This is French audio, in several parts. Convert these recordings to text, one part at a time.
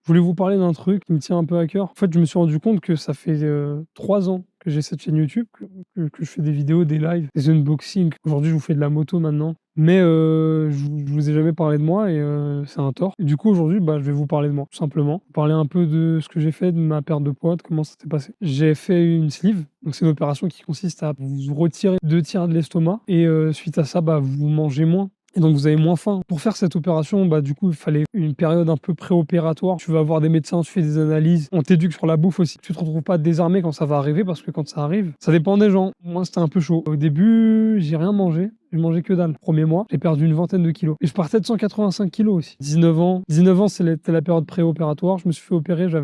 Je voulais vous parler d'un truc qui me tient un peu à cœur. En fait, je me suis rendu compte que ça fait 3 ans que j'ai cette chaîne YouTube, que je fais des vidéos, des lives, des unboxings. Aujourd'hui, je vous fais de la moto maintenant. Mais je vous ai jamais parlé de moi et c'est un tort. Et du coup, aujourd'hui, je vais vous parler de moi, tout simplement. Vous parler un peu de ce que j'ai fait, de ma perte de poids, de comment ça s'est passé. J'ai fait une sleeve, donc c'est une opération qui consiste à vous retirer 2 tiers de l'estomac et suite à ça, vous mangez moins. Et donc vous avez moins faim. Pour faire cette opération, du coup, il fallait une période un peu préopératoire. Tu vas voir des médecins, tu fais des analyses. On t'éduque sur la bouffe aussi. Tu te retrouves pas désarmé quand ça va arriver, parce que quand ça arrive, ça dépend des gens. Moi, c'était un peu chaud. Au début, j'ai rien mangé. J'ai mangé que dalle. Le premier mois, j'ai perdu une vingtaine de kilos. Et je partais de 185 kilos aussi. 19 ans. 19 ans, c'était la période préopératoire. Je me suis fait opérer, je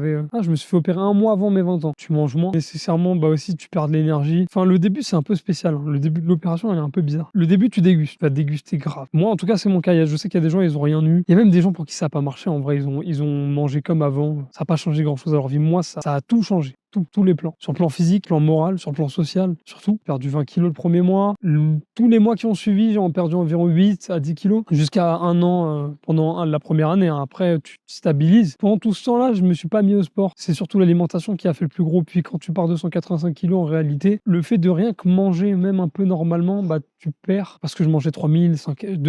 me suis fait opérer un mois avant mes 20 ans. Tu manges moins. Nécessairement, aussi, tu perds de l'énergie. Enfin, le début, c'est un peu spécial, hein. Le début de l'opération, elle est un peu bizarre. Le début, tu dégustes. Tu vas déguster grave. Moi, en tout cas, c'est mon cas. Je sais qu'il y a des gens, ils ont rien eu. Il y a même des gens pour qui ça n'a pas marché. En vrai, ils ont mangé comme avant. Ça n'a pas changé grand-chose à leur vie. Moi, ça a tout changé. Tous les plans. Sur le plan physique, plan moral, sur le plan social, surtout. J'ai perdu 20 kilos le premier mois. Tous les mois qui ont suivi, j'ai perdu environ 8 à 10 kilos. Jusqu'à un an pendant la première année, hein. Après, tu te stabilises. Pendant tout ce temps-là, je me suis pas mis au sport. C'est surtout l'alimentation qui a fait le plus gros. Puis quand tu pars de 185 kilos, en réalité, le fait de rien que manger, même un peu normalement, tu perds. Parce que je mangeais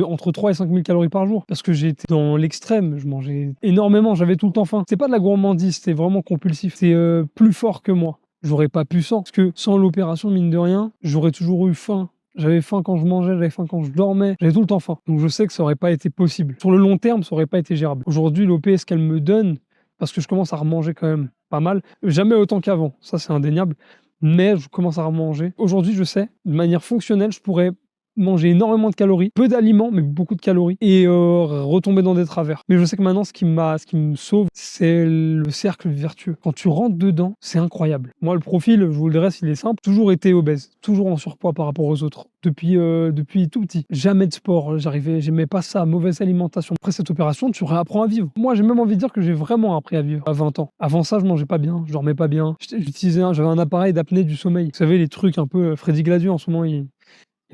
entre 3 et 5 000 calories par jour. Parce que j'étais dans l'extrême. Je mangeais énormément. J'avais tout le temps faim. C'est pas de la gourmandise, c'était vraiment compulsif. C'est plus fort que moi. J'aurais pas pu sans. Parce que sans l'opération, mine de rien, j'aurais toujours eu faim. J'avais faim quand je mangeais, j'avais faim quand je dormais, j'avais tout le temps faim. Donc je sais que ça aurait pas été possible. Sur le long terme, ça aurait pas été gérable. Aujourd'hui, l'OP, ce qu'elle me donne, parce que je commence à remanger quand même pas mal, jamais autant qu'avant, ça c'est indéniable, mais je commence à remanger. Aujourd'hui, je sais, de manière fonctionnelle, je pourrais manger énormément de calories, peu d'aliments, mais beaucoup de calories, et retomber dans des travers. Mais je sais que maintenant, ce qui me sauve, c'est le cercle vertueux. Quand tu rentres dedans, c'est incroyable. Moi, le profil, je vous le dresse, il est simple. Toujours été obèse, toujours en surpoids par rapport aux autres. Depuis tout petit. Jamais de sport, j'aimais pas ça, mauvaise alimentation. Après cette opération, tu réapprends à vivre. Moi, j'ai même envie de dire que j'ai vraiment appris à vivre à 20 ans. Avant ça, je mangeais pas bien, je dormais pas bien. J'avais un appareil d'apnée du sommeil. Vous savez, les trucs un peu Freddy Gladieux en ce moment, il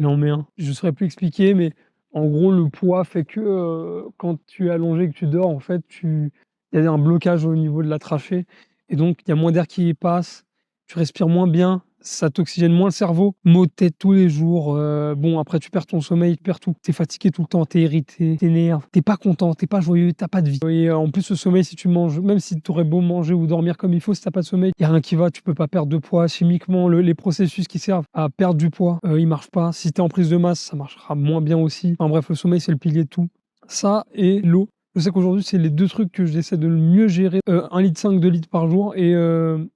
en met un. Je ne saurais plus expliquer, mais en gros, le poids fait que quand tu es allongé et que tu dors, en fait, il y a un blocage au niveau de la trachée. Et donc, il y a moins d'air qui y passe. Tu respires moins bien. Ça t'oxygène moins le cerveau. Maux de tête tous les jours. Après, tu perds ton sommeil, tu perds tout. Tu es fatigué tout le temps, tu es irrité, tu t'énerves. Tu n'es pas content, tu n'es pas joyeux, tu n'as pas de vie. Et en plus, le sommeil, si tu manges, même si tu aurais beau manger ou dormir comme il faut, si tu n'as pas de sommeil, il n'y a rien qui va. Tu peux pas perdre de poids. Chimiquement, les processus qui servent à perdre du poids, ils marchent pas. Si tu es en prise de masse, ça marchera moins bien aussi. Enfin bref, le sommeil, c'est le pilier de tout. Ça et l'eau. Je sais qu'aujourd'hui, c'est les deux trucs que j'essaie de le mieux gérer. 1,5 litre, 2 litres par jour et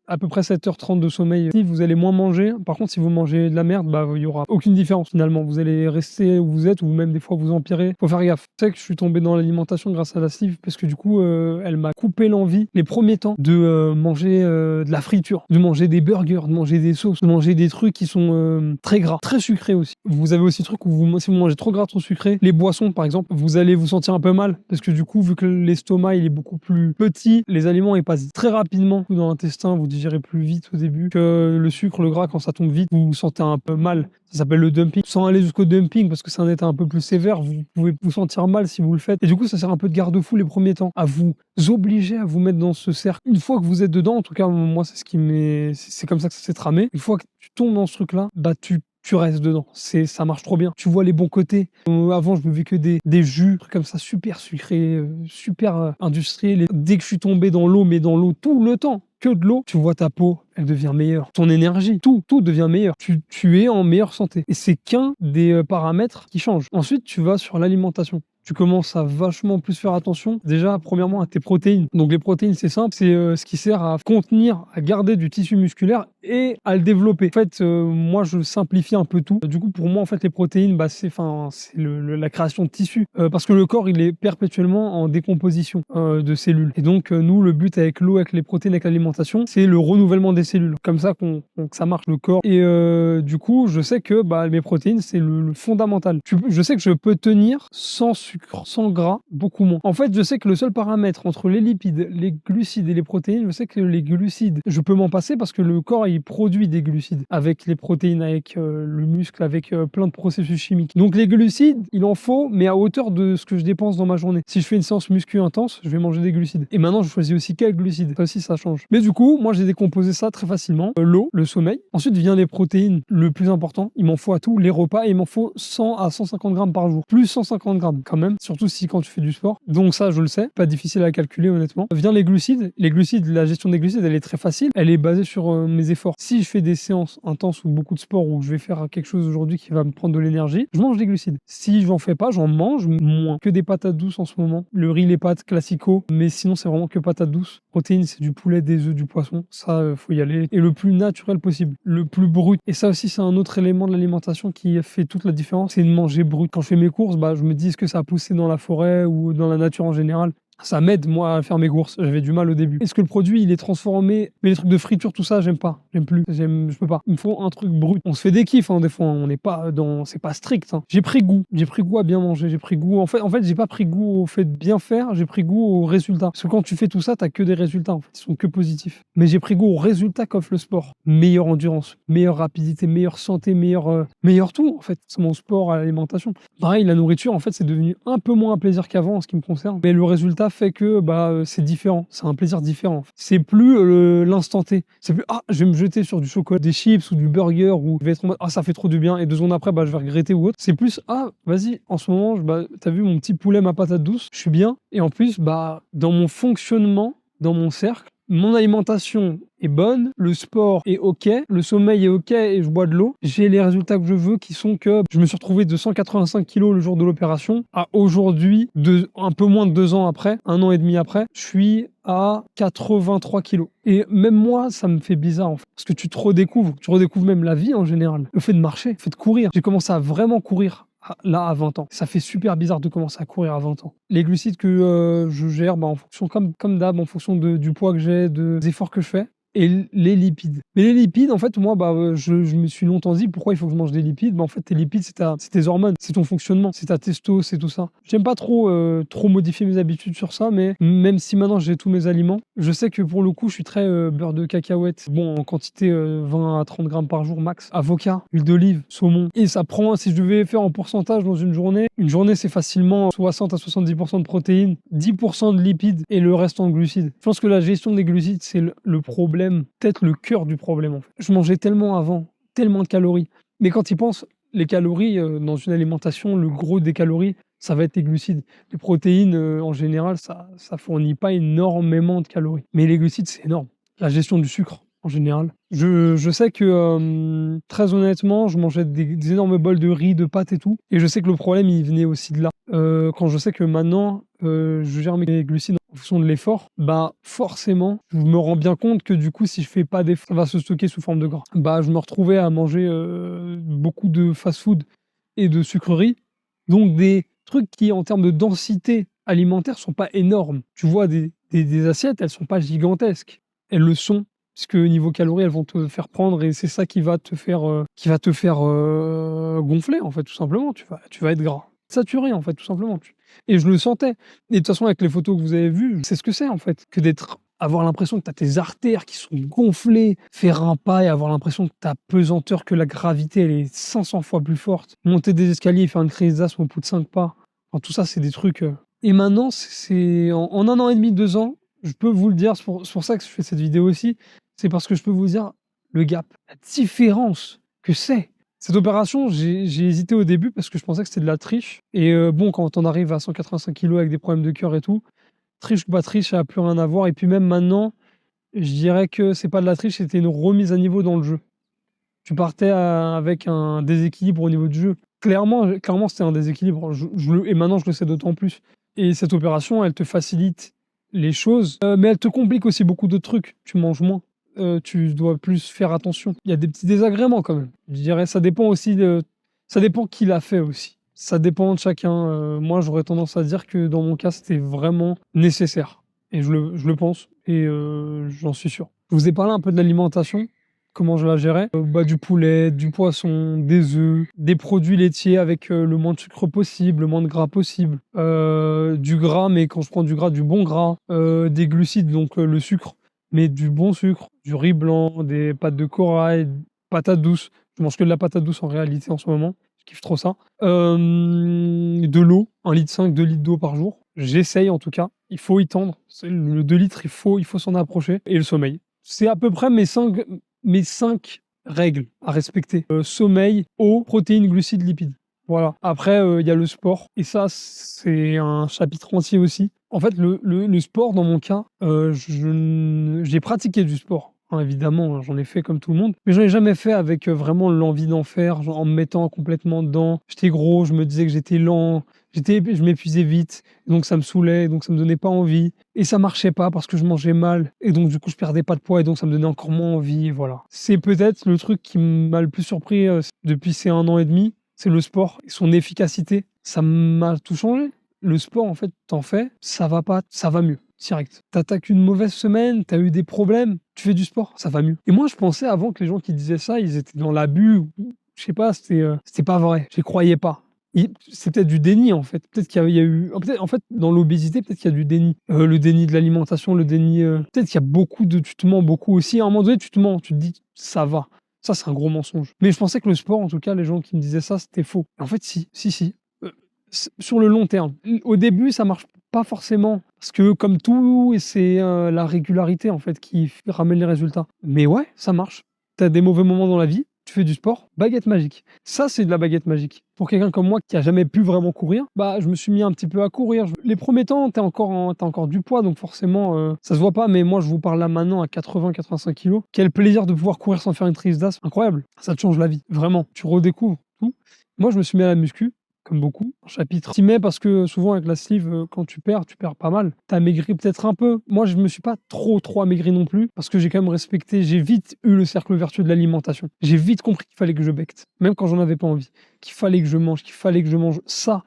à peu près 7h30 de sommeil. Si vous allez moins manger, par contre, si vous mangez de la merde, il y aura aucune différence finalement. Vous allez rester où vous êtes ou même des fois vous empirez. Faut faire gaffe. Je sais que je suis tombé dans l'alimentation grâce à la sleeve parce que du coup, elle m'a coupé l'envie les premiers temps de manger de la friture, de manger des burgers, de manger des sauces, de manger des trucs qui sont très gras, très sucrés aussi. Vous avez aussi le truc où si vous mangez trop gras, trop sucré, les boissons par exemple, vous allez vous sentir un peu mal parce que du coup, vu que l'estomac il est beaucoup plus petit, les aliments ils passent très rapidement dans l'intestin, vous digérez plus vite au début que le sucre, le gras, quand ça tombe vite, vous vous sentez un peu mal. Ça s'appelle le dumping. Sans aller jusqu'au dumping, parce que c'est un état un peu plus sévère, vous pouvez vous sentir mal si vous le faites. Et du coup, ça sert un peu de garde-fou les premiers temps, à vous obliger à vous mettre dans ce cercle. Une fois que vous êtes dedans, en tout cas, moi, c'est comme ça que ça s'est tramé. Une fois que tu tombes dans ce truc-là, tu restes dedans. Ça marche trop bien. Tu vois les bons côtés. Avant, je buvais que des jus, trucs comme ça, super sucrés, super industriels. Et dès que je suis tombé dans l'eau, mais dans l'eau tout le temps, que de l'eau, tu vois ta peau, elle devient meilleure. Ton énergie, tout devient meilleur. Tu es en meilleure santé. Et c'est qu'un des paramètres qui changent. Ensuite, tu vas sur l'alimentation. Tu commences à vachement plus faire attention, déjà, premièrement, à tes protéines. Donc, les protéines, c'est simple, c'est ce qui sert à contenir, à garder du tissu musculaire et à le développer. En fait, moi, je simplifie un peu tout. Du coup, pour moi, en fait, les protéines, c'est la création de tissu. Parce que le corps, il est perpétuellement en décomposition de cellules. Et donc, nous, le but avec l'eau, avec les protéines, avec l'alimentation, c'est le renouvellement des cellules. Comme ça que ça marche, le corps. Et du coup, je sais que mes protéines, c'est le fondamental. Je sais que je peux tenir sans sucre, sans gras, beaucoup moins. En fait, je sais que le seul paramètre entre les lipides, les glucides et les protéines, je sais que les glucides, je peux m'en passer parce que le corps, il produit des glucides avec les protéines, avec, le muscle, avec, plein de processus chimiques. Donc les glucides, il en faut, mais à hauteur de ce que je dépense dans ma journée. Si je fais une séance muscu intense, je vais manger des glucides et maintenant je choisis aussi quels glucides. Ça aussi, ça change. Mais du coup, moi, j'ai décomposé ça très facilement. L'eau, le sommeil. Ensuite vient les protéines, le plus important. Il m'en faut à tous les repas et il m'en faut 100 à 150 grammes par jour. Plus 150 grammes quand même, surtout si quand tu fais du sport. Donc ça, je le sais, pas difficile à calculer honnêtement. Vient les glucides. Les glucides, la gestion des glucides, elle est très facile. Elle est basée sur mes efforts. Si je fais des séances intenses ou beaucoup de sport ou je vais faire quelque chose aujourd'hui qui va me prendre de l'énergie, je mange des glucides. Si je n'en fais pas, j'en mange moins. Que des patates douces en ce moment. Le riz, les pâtes, classico. Mais sinon, c'est vraiment que patates douces. Protéines, c'est du poulet, des œufs, du poisson. Ça, faut y aller. Et le plus naturel possible. Le plus brut. Et ça aussi, c'est un autre élément de l'alimentation qui fait toute la différence. C'est de manger brut. Quand je fais mes courses, je me dis est-ce que ça a poussé dans la forêt ou dans la nature en général. Ça m'aide, moi, à faire mes courses. J'avais du mal au début. Est-ce que le produit, il est transformé? Mais les trucs de friture, tout ça, j'aime pas. J'aime plus. Je peux pas. Il me faut un truc brut. On se fait des kiffs, des fois. On n'est pas dans... C'est pas strict. J'ai pris goût. J'ai pris goût à bien manger. J'ai pris goût... En fait, j'ai pas pris goût au fait de bien faire. J'ai pris goût aux résultats. Parce que quand tu fais tout ça, t'as que des résultats, en fait. Ils sont que positifs. Mais j'ai pris goût aux résultats qu'offre le sport. Meilleure endurance, meilleure rapidité, meilleure santé, meilleur tout, en fait. C'est mon sport à l'alimentation. Pareil, la nourriture, en fait, c'est devenu un peu moins un plaisir qu'avant en ce qui me concerne. Mais le résultat fait que c'est différent. C'est un plaisir différent. En fait. C'est plus l'instant T. C'est plus je vais me jeter sur du chocolat, des chips ou du burger ou je vais être en mode ça fait trop du bien et 2 secondes après je vais regretter ou autre. C'est plus vas-y, en ce moment t'as vu mon petit poulet, ma patate douce, je suis bien et en plus dans mon fonctionnement, dans mon cercle, mon alimentation est bonne, le sport est ok, le sommeil est ok et je bois de l'eau. J'ai les résultats que je veux qui sont que je me suis retrouvé de 185 kilos le jour de l'opération à aujourd'hui, un peu moins de 2 ans après, 1 an et demi après, je suis à 83 kilos. Et même moi, ça me fait bizarre en fait. Parce que tu redécouvres même la vie en général. Le fait de marcher, le fait de courir. J'ai commencé à vraiment courir. Là, à 20 ans. Ça fait super bizarre de commencer à courir à 20 ans. Les glucides que je gère en fonction, comme d'hab, en fonction du poids que j'ai, des efforts que je fais. Et les lipides. Mais les lipides, en fait, moi, je me suis longtemps dit pourquoi il faut que je mange des lipides. En fait, tes lipides, c'est tes hormones, c'est ton fonctionnement, c'est ta testo, c'est tout ça. J'aime pas trop modifier mes habitudes sur ça, mais même si maintenant j'ai tous mes aliments, je sais que pour le coup, je suis très beurre de cacahuète. Bon, en quantité 20 à 30 grammes par jour max. Avocat, huile d'olive, saumon. Et ça prend, si je devais faire en pourcentage dans une journée, c'est facilement 60 à 70% de protéines, 10% de lipides et le reste en glucides. Je pense que la gestion des glucides, c'est le problème. Peut-être le cœur du problème en fait. Je mangeais tellement avant, tellement de calories. Mais quand ils pensent, les calories dans une alimentation, le gros des calories, ça va être les glucides. Les protéines, en général, ça fournit pas énormément de calories. Mais les glucides, c'est énorme. La gestion du sucre, en général. Je sais que, très honnêtement, je mangeais des énormes bols de riz, de pâtes et tout. Et je sais que le problème, il venait aussi de là. Quand je sais que maintenant, je gère mes glucides en fonction de l'effort, forcément, je me rends bien compte que du coup, si je fais pas d'effort, ça va se stocker sous forme de gras. Je me retrouvais à manger beaucoup de fast-food et de sucreries. Donc des trucs qui, en termes de densité alimentaire, sont pas énormes. Tu vois, des assiettes, elles sont pas gigantesques. Elles le sont. Parce que niveau calories, elles vont te faire prendre et c'est ça qui va te faire gonfler, en fait, tout simplement. Tu vas être gras. Saturé, en fait, tout simplement. Et je le sentais. Et de toute façon, avec les photos que vous avez vues, c'est ce que c'est, en fait. Que avoir l'impression que tu as tes artères qui sont gonflées, faire un pas et avoir l'impression que ta pesanteur, que la gravité, elle est 500 fois plus forte. Monter des escaliers et faire une crise d'asthme au bout de 5 pas. Enfin, tout ça, c'est des trucs... Et maintenant, c'est en 1 an et demi, 2 ans, je peux vous le dire, c'est pour ça que je fais cette vidéo aussi, c'est parce que je peux vous dire le gap, la différence que c'est. Cette opération, j'ai hésité au début parce que je pensais que c'était de la triche. Et quand on arrive à 185 kilos avec des problèmes de cœur et tout, triche ou pas triche, ça n'a plus rien à voir. Et puis même maintenant, je dirais que c'est pas de la triche, c'était une remise à niveau dans le jeu. Tu partais avec un déséquilibre au niveau du jeu. Clairement c'était un déséquilibre. Et maintenant, je le sais d'autant plus. Et cette opération, elle te facilite les choses, mais elle te complique aussi beaucoup d'autres trucs. Tu manges moins. Tu dois plus faire attention. Il y a des petits désagréments quand même. Je dirais, ça dépend aussi ça dépend qui l'a fait aussi. Ça dépend de chacun. Moi, j'aurais tendance à dire que dans mon cas, c'était vraiment nécessaire. Et je le pense. Et j'en suis sûr. Je vous ai parlé un peu de l'alimentation. Comment je la gérais. Du poulet, du poisson, des œufs, des produits laitiers avec le moins de sucre possible, le moins de gras possible. Du gras, mais quand je prends du gras, du bon gras. Des glucides, donc le sucre. mais du bon sucre, du riz blanc, des pâtes de corail, patates douces. Je mange que de la patate douce en réalité en ce moment, je kiffe trop ça. De l'eau, 1,5 litre, 2 litres d'eau par jour. J'essaye en tout cas, il faut y tendre. C'est le 2 litres, il faut s'en approcher et le sommeil. C'est à peu près mes 5 règles à respecter. Sommeil, eau, protéines, glucides, lipides. Voilà. Après, il y a le sport et ça, c'est un chapitre entier aussi. En fait, le sport dans mon cas, j'ai pratiqué du sport, hein, évidemment, j'en ai fait comme tout le monde, mais j'en ai jamais fait avec, vraiment l'envie d'en faire, genre en me mettant complètement dedans. J'étais gros, je me disais que j'étais lent, je m'épuisais vite, donc ça me saoulait, donc ça me donnait pas envie et ça marchait pas parce que je mangeais mal et donc du coup, je perdais pas de poids et donc ça me donnait encore moins envie, voilà. C'est peut-être le truc qui m'a le plus surpris, depuis ces 1 an et demi, c'est le sport et son efficacité. Ça m'a tout changé. Le sport, en fait, t'en fais, ça va pas, ça va mieux, direct. T'attaques une mauvaise semaine, t'as eu des problèmes, tu fais du sport, ça va mieux. Et moi, je pensais avant que les gens qui disaient ça, ils étaient dans l'abus, ou je sais pas, c'était pas vrai. J'y croyais pas. C'est peut-être du déni, en fait. Peut-être qu'il y a eu. En fait, dans l'obésité, peut-être qu'il y a du déni. Le déni de l'alimentation, le déni. Peut-être qu'il y a beaucoup de. Tu te mens beaucoup aussi. À un moment donné, tu te mens, tu te dis, ça va. Ça, c'est un gros mensonge. Mais je pensais que le sport, en tout cas, les gens qui me disaient ça, c'était faux. En fait, si, si, si. Sur le long terme. Au début, ça marche pas forcément parce que comme tout, c'est, la régularité, en fait, qui ramène les résultats. Mais ouais, ça marche. Tu as des mauvais moments dans la vie, tu fais du sport, baguette magique. Ça, c'est de la baguette magique. Pour quelqu'un comme moi qui a jamais pu vraiment courir, bah, je me suis mis un petit peu à courir. Les premiers temps, tu encore du poids, donc forcément, ça se voit pas, mais moi, je vous parle là maintenant à 80-85 kilos. Quel plaisir de pouvoir courir sans faire une crise d'asthme, incroyable. Ça te change la vie, vraiment. Tu redécouvres tout. Moi, je me suis mis à la muscu, comme beaucoup. Un chapitre t'y mets parce que souvent avec la sleeve, quand tu perds pas mal. Tu as maigri peut-être un peu. Moi, je me suis pas trop amaigri non plus parce que j'ai quand même respecté, j'ai vite eu le cercle vertueux de l'alimentation. J'ai vite compris qu'il fallait que je becte, même quand j'en avais pas envie, qu'il fallait que je mange, qu'il fallait que je mange ça,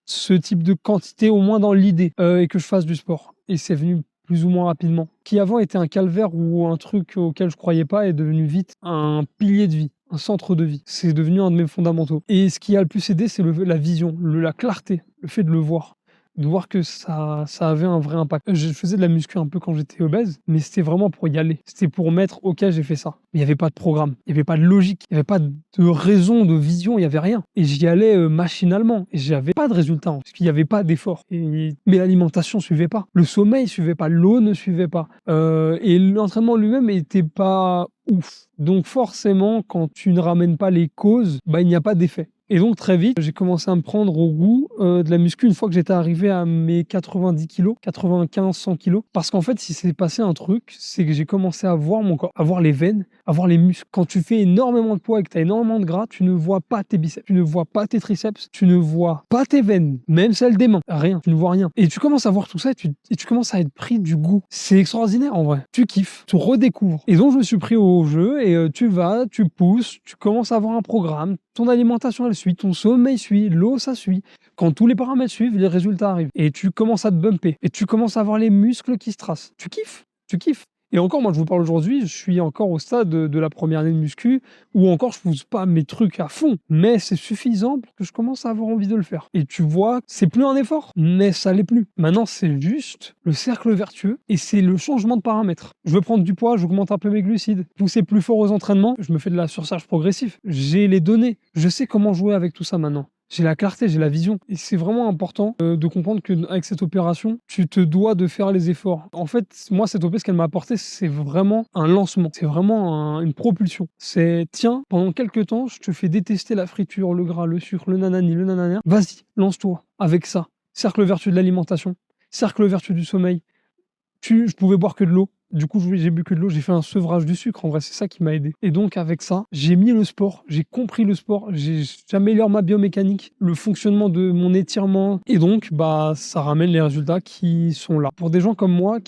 ce type de quantité au moins dans l'idée, et que je fasse du sport. Et c'est venu plus ou moins rapidement. Qui avant était un calvaire ou un truc auquel je croyais pas est devenu vite un pilier de vie. Un centre de vie. C'est devenu un de mes fondamentaux. Et ce qui a le plus aidé, c'est la vision, la clarté, le fait de le voir. De voir que ça avait un vrai impact. Je faisais de la muscu un peu quand j'étais obèse, mais c'était vraiment pour y aller. C'était pour mettre, ok, j'ai fait ça. Mais il n'y avait pas de programme, il n'y avait pas de logique, il n'y avait pas de raison, de vision, il n'y avait rien. Et j'y allais machinalement. Et j'avais pas de résultat, hein, parce qu'il n'y avait pas d'effort. Mais l'alimentation ne suivait pas. Le sommeil ne suivait pas. L'eau ne suivait pas. Et l'entraînement lui-même n'était pas ouf. Donc forcément, quand tu ne ramènes pas les causes, bah, il n'y a pas d'effet. Et donc très vite, j'ai commencé à me prendre au goût de la muscu une fois que j'étais arrivé à mes 90 kilos, 95, 100 kilos. Parce qu'en fait, il s'est passé un truc, c'est que j'ai commencé à voir mon corps, à voir les veines, à voir les muscles. Quand tu fais énormément de poids et que tu as énormément de gras, tu ne vois pas tes biceps, tu ne vois pas tes triceps, tu ne vois pas tes veines, même celles des mains. Rien, tu ne vois rien. Et tu commences à voir tout ça et tu commences à être pris du goût. C'est extraordinaire en vrai. Tu kiffes, tu redécouvres. Et donc je me suis pris au jeu et tu vas, tu pousses, tu commences à avoir un programme. Ton alimentation, elle suit, ton sommeil suit, l'eau, ça suit. Quand tous les paramètres suivent, les résultats arrivent. Et tu commences à te bumper. Et tu commences à avoir les muscles qui se tracent. Tu kiffes, tu kiffes. Et encore, moi, je vous parle aujourd'hui, je suis encore au stade de la première année de muscu, où encore, je pousse pas mes trucs à fond. Mais c'est suffisant pour que je commence à avoir envie de le faire. Et tu vois, c'est plus un effort, mais ça l'est plus. Maintenant, c'est juste le cercle vertueux et c'est le changement de paramètres. Je veux prendre du poids, j'augmente un peu mes glucides. Pousser plus fort aux entraînements, je me fais de la surcharge progressive. J'ai les données. Je sais comment jouer avec tout ça maintenant. J'ai la clarté, j'ai la vision. Et c'est vraiment important de comprendre qu'avec cette opération, tu te dois de faire les efforts. En fait, moi, cette opé, ce qu'elle m'a apporté, c'est vraiment un lancement. C'est vraiment une propulsion. C'est, tiens, pendant quelques temps, je te fais détester la friture, le gras, le sucre, le nanani, le nanana. Vas-y, lance-toi avec ça. Cercle vertueux de l'alimentation, cercle vertueux du sommeil. Je pouvais boire que de l'eau. Du coup, j'ai bu que de l'eau, j'ai fait un sevrage du sucre. En vrai, c'est ça qui m'a aidé. Et donc, avec ça, j'ai mis le sport, j'ai compris le sport, j'améliore ma biomécanique, le fonctionnement de mon étirement. Et donc, bah, ça ramène les résultats qui sont là. Pour des gens comme moi,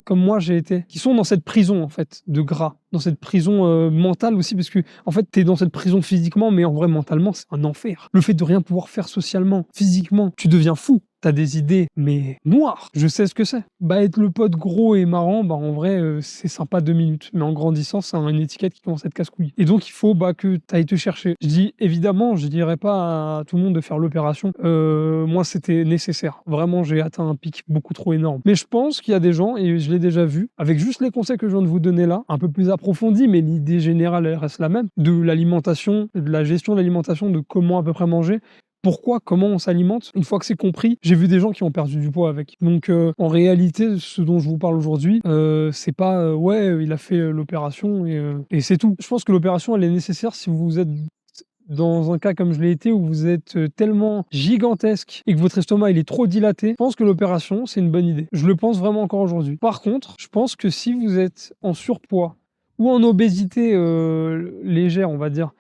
comme moi j'ai été, qui sont dans cette prison, en fait, de gras, dans cette prison mentale aussi, parce que, en fait, t'es dans cette prison physiquement, mais en vrai, mentalement, c'est un enfer. Le fait de rien pouvoir faire socialement, physiquement, tu deviens fou. T'as des idées, mais noires. Je sais ce que c'est. Bah, être le pote gros et marrant, bah, en vrai, vrai, c'est sympa 2 minutes, mais en grandissant, c'est une étiquette qui commence à être casse-couille et donc il faut, que tu ailles te chercher. Je dis évidemment, je dirais pas à tout le monde de faire l'opération. Moi, c'était nécessaire. Vraiment, j'ai atteint un pic beaucoup trop énorme. Mais je pense qu'il y a des gens et je l'ai déjà vu, avec juste les conseils que je viens de vous donner là, un peu plus approfondis, mais l'idée générale, elle reste la même, de l'alimentation, de la gestion de l'alimentation, de comment à peu près manger. Pourquoi, comment on s'alimente, une fois que c'est compris, j'ai vu des gens qui ont perdu du poids avec. Donc, en réalité, ce dont je vous parle aujourd'hui, c'est pas, ouais, il a fait, l'opération et c'est tout. Je pense que l'opération, elle est nécessaire si vous êtes dans un cas comme je l'ai été, où vous êtes, tellement gigantesque et que votre estomac, il est trop dilaté. Je pense que l'opération, c'est une bonne idée. Je le pense vraiment encore aujourd'hui. Par contre, je pense que si vous êtes en surpoids ou en obésité, légère, on va dire,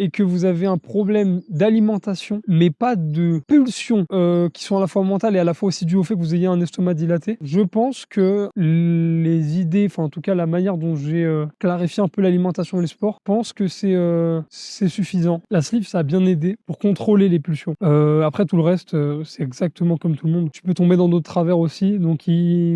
et que vous avez un problème d'alimentation, mais pas de pulsions, qui sont à la fois mentales et à la fois aussi dues au fait que vous ayez un estomac dilaté, je pense que les idées, enfin en tout cas la manière dont j'ai, clarifié un peu l'alimentation et le sport, je pense que c'est suffisant. La sleeve, ça a bien aidé pour contrôler les pulsions. Après tout le reste, c'est exactement comme tout le monde. Tu peux tomber dans d'autres travers aussi, donc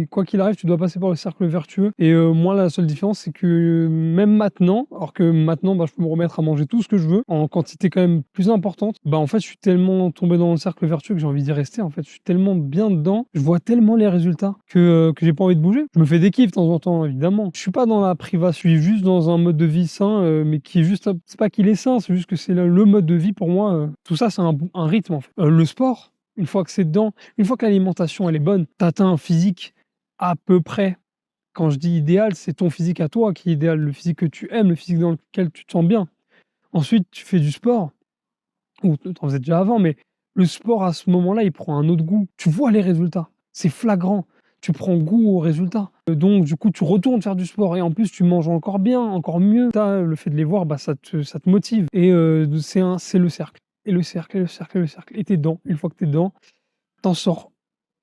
quoi qu'il arrive, tu dois passer par le cercle vertueux et moi la seule différence, c'est que même maintenant, alors que maintenant, je peux me remettre à manger tout ce que je veux, en quantité quand même plus importante, en fait, je suis tellement tombé dans le cercle vertueux que j'ai envie d'y rester, en fait. Je suis tellement bien dedans, je vois tellement les résultats que j'ai pas envie de bouger. Je me fais des kiffs de temps en temps, évidemment. Je suis pas dans la privation, je suis juste dans un mode de vie sain, mais qui est juste c'est pas qu'il est sain, c'est juste que c'est le mode de vie pour moi, tout ça, c'est un rythme, en fait. Le sport, une fois que c'est dedans, une fois que l'alimentation, elle est bonne, tu atteins un physique à peu près. Quand je dis idéal, c'est ton physique à toi qui est idéal, le physique que tu aimes, le physique dans lequel tu te sens bien. Ensuite, tu fais du sport, ou tu en faisais déjà avant, mais le sport à ce moment-là, il prend un autre goût. Tu vois les résultats, c'est flagrant. Tu prends goût aux résultats. Donc du coup, tu retournes faire du sport et en plus, tu manges encore bien, encore mieux. Le fait de les voir, ça te motive et c'est le cercle et le cercle et le cercle et le cercle et tu es dedans. Une fois que tu es dedans, tu sors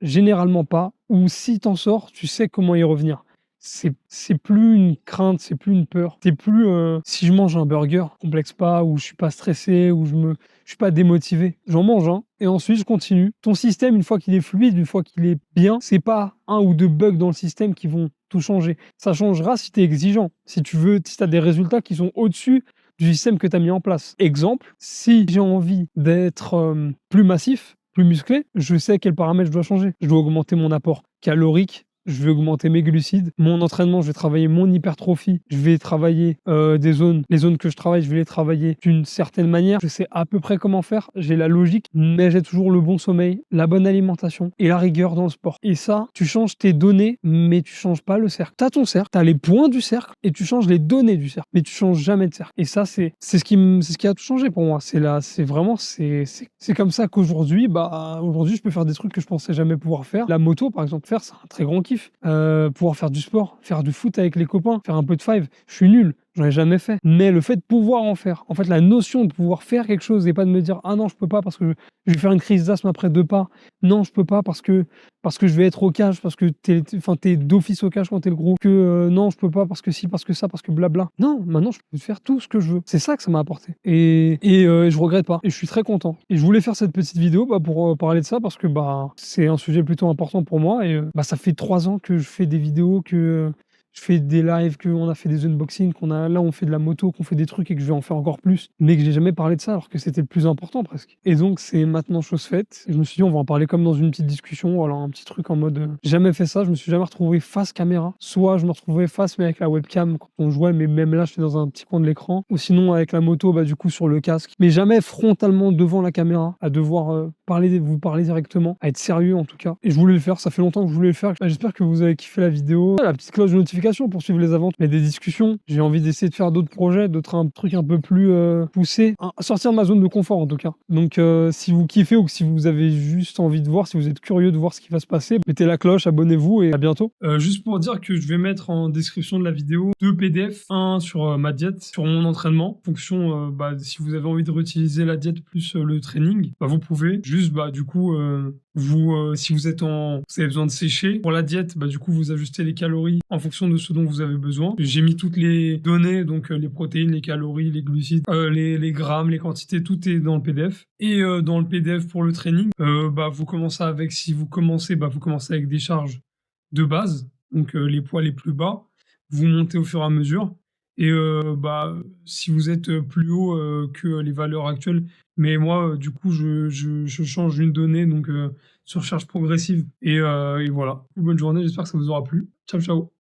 généralement pas ou si tu sors, tu sais comment y revenir. C'est plus une crainte, c'est plus une peur. C'est plus, si je mange un burger, complexe pas, ou je suis pas stressé, ou je suis pas démotivé. J'en mange un et ensuite je continue. Ton système, une fois qu'il est fluide, une fois qu'il est bien, c'est pas 1 ou 2 bugs dans le système qui vont tout changer. Ça changera si tu es exigeant, si tu as des résultats qui sont au-dessus du système que tu as mis en place. Exemple, si j'ai envie d'être, plus massif, plus musclé, je sais quels paramètres je dois changer. Je dois augmenter mon apport calorique, je vais augmenter mes glucides. Mon entraînement, je vais travailler mon hypertrophie. Je vais travailler les zones que je travaille, je vais les travailler d'une certaine manière. Je sais à peu près comment faire. J'ai la logique, mais j'ai toujours le bon sommeil, la bonne alimentation et la rigueur dans le sport. Et ça, tu changes tes données, mais tu changes pas le cercle. Tu as ton cercle, tu as les points du cercle et tu changes les données du cercle, mais tu changes jamais de cercle. Et ça, c'est ce qui a tout changé pour moi. C'est comme ça qu'aujourd'hui, aujourd'hui, je peux faire des trucs que je pensais jamais pouvoir faire. La moto, par exemple, c'est un très grand kiff. Pouvoir faire du sport, faire du foot avec les copains, faire un peu de five, je suis nul, j'en ai jamais fait. Mais le fait de pouvoir en faire, en fait, la notion de pouvoir faire quelque chose et pas de me dire ah non, je peux pas parce que je vais faire une crise d'asthme après 2 pas. Non, je peux pas parce que je vais être au cage, parce que t'es d'office au cage quand t'es le gros. Non, je peux pas parce que si, parce que ça, parce que blabla. Non, maintenant je peux faire tout ce que je veux. C'est ça que ça m'a apporté. Et je regrette pas. Et je suis très content. Et je voulais faire cette petite vidéo pour parler de ça parce que c'est un sujet plutôt important pour moi. Et ça fait 3 ans que je fais des vidéos, que je fais des lives, qu'on a fait des unboxings, là on fait de la moto, qu'on fait des trucs et que je vais en faire encore plus, mais que j'ai jamais parlé de ça alors que c'était le plus important presque. Et donc c'est maintenant chose faite. Et je me suis dit on va en parler comme dans une petite discussion, voilà, un petit truc en mode j'ai jamais fait ça, je me suis jamais retrouvé face caméra. Soit je me retrouvais face mais avec la webcam quand on jouait, mais même là j'étais dans un petit coin de l'écran, ou sinon avec la moto du coup sur le casque, mais jamais frontalement devant la caméra à devoir vous parler directement, à être sérieux en tout cas. Et je voulais le faire, ça fait longtemps que je voulais le faire. J'espère que vous avez kiffé la vidéo. La petite cloche de notification pour suivre les aventures, mais des discussions. J'ai envie d'essayer de faire d'autres projets, d'autres trucs un peu plus poussés, sortir de ma zone de confort en tout cas. Donc si vous kiffez ou que si vous avez juste envie de voir, si vous êtes curieux de voir ce qui va se passer, mettez la cloche, abonnez-vous et à bientôt. Juste pour dire que je vais mettre en description de la vidéo 2 PDF, un sur ma diète, sur mon entraînement, en fonction si vous avez envie de réutiliser la diète plus le training, vous pouvez juste du coup si vous avez besoin de sécher pour la diète, du coup vous ajustez les calories en fonction de ce dont vous avez besoin. J'ai mis toutes les données, donc les protéines, les calories, les glucides, les grammes, les quantités, tout est dans le PDF. Et dans le PDF pour le training, vous commencez avec des charges de base, donc les poids les plus bas. vous montez au fur et à mesure. Et bah, si vous êtes plus haut que les valeurs actuelles, mais moi, du coup, je change une donnée, donc surcharge progressive. Et voilà. Bonne journée, j'espère que ça vous aura plu. Ciao, ciao.